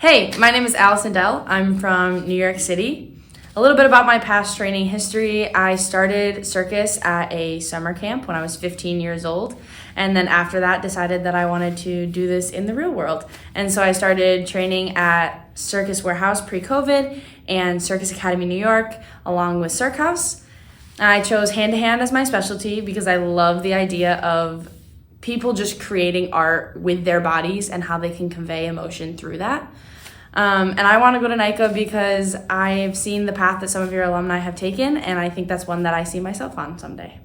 Hey, my name is Allison Dell. I'm from New York City. A little bit about my past training history. I started circus at a summer camp when I was 15 years old. And then after that, decided that I wanted to do this in the real world. And so I started training at Circus Warehouse pre-COVID and Circus Academy New York, along with Circ House. I chose hand-to-hand as my specialty because I love the idea of people just creating art with their bodies and how they can convey emotion through that. And I want to go to NICA because I've seen the path that some of your alumni have taken, and I think that's one that I see myself on someday.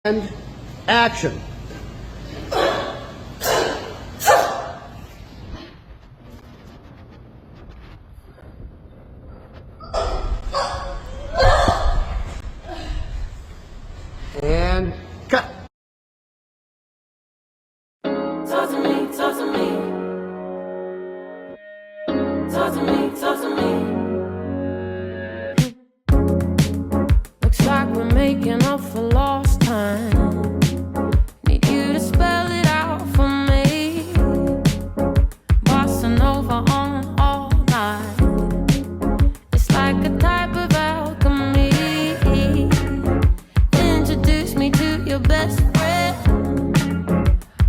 And action. And cut. Talk to me, talk to me. Talk to me, talk to me. Looks like we're making up for lost time. Need you to spell it out for me. Bossa Nova on all night. It's like a type of alchemy. Introduce me to your best friend.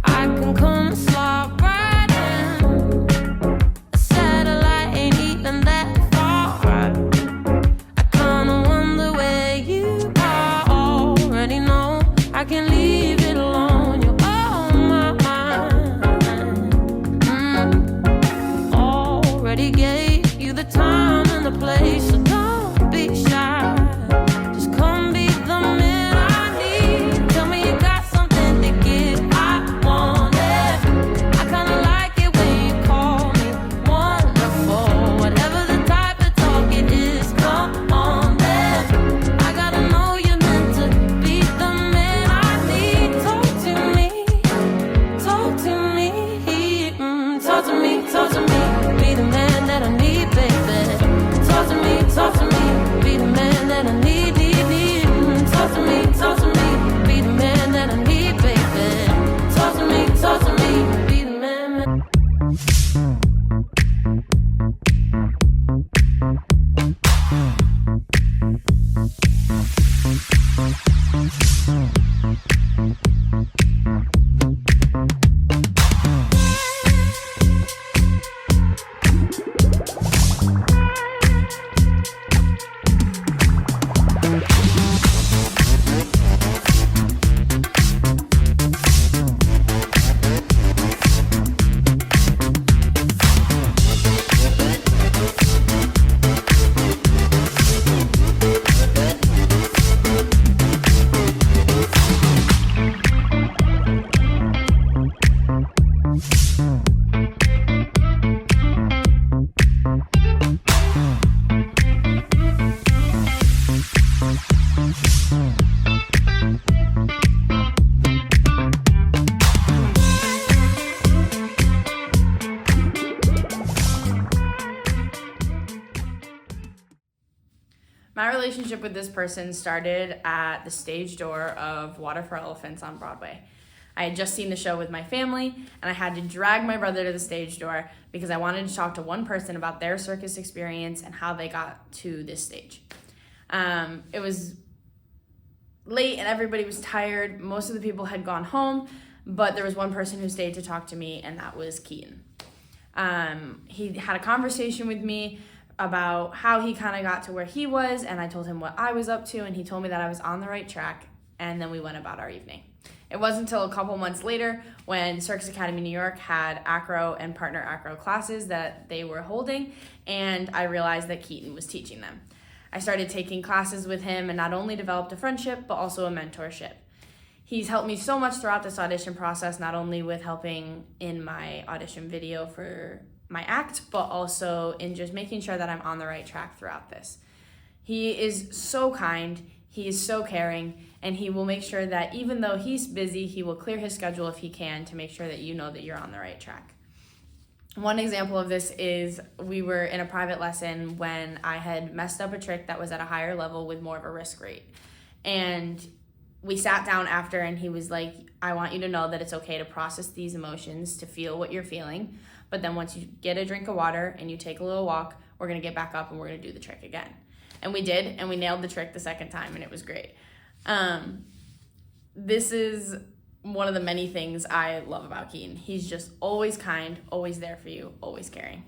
I can come and slide right in. A satellite ain't even that far. I kinda wonder where you are. Already know I can leave it alone. You're on my mind. Already gave you the time and the place, so don't be shy. Just come be the man I need. Tell me you got something to give. I want it. I kinda like it when you call me wonderful. Whatever the type of talk it is, come on then. I gotta know you're meant to be the man I need. Talk to me, talk to me, talk to me, talk to me. Be the man that I need, baby. Talk to me, be the man that I need, need. Talk to me, be the man that I need, baby. Talk to me, be the man. My relationship with this person started at the stage door of Water for Elephants on Broadway. I had just seen the show with my family, and I had to drag my brother to the stage door because I wanted to talk to one person about their circus experience and how they got to this stage. It was late and everybody was tired. Most of the people had gone home, but there was one person who stayed to talk to me, and that was Keaton. He had a conversation with me about how he kind of got to where he was, and I told him what I was up to, and he told me that I was on the right track, and then we went about our evening. It wasn't until a couple months later when Circus Academy New York had acro and partner acro classes that they were holding, and I realized that Keaton was teaching them. I started taking classes with him and not only developed a friendship, but also a mentorship. He's helped me so much throughout this audition process, not only with helping in my audition video for my act, but also in just making sure that I'm on the right track throughout this. He is so kind, he is so caring, and he will make sure that even though he's busy, he will clear his schedule if he can to make sure that you know that you're on the right track. One example of this is we were in a private lesson when I had messed up a trick that was at a higher level with more of a risk rate. And we sat down after and he was like, I want you to know that it's okay to process these emotions, to feel what you're feeling. But then once you get a drink of water and you take a little walk, we're gonna get back up and we're gonna do the trick again. And we did, and we nailed the trick the second time, and it was great. This is one of the many things I love about Keaton. He's just always kind, always there for you, always caring.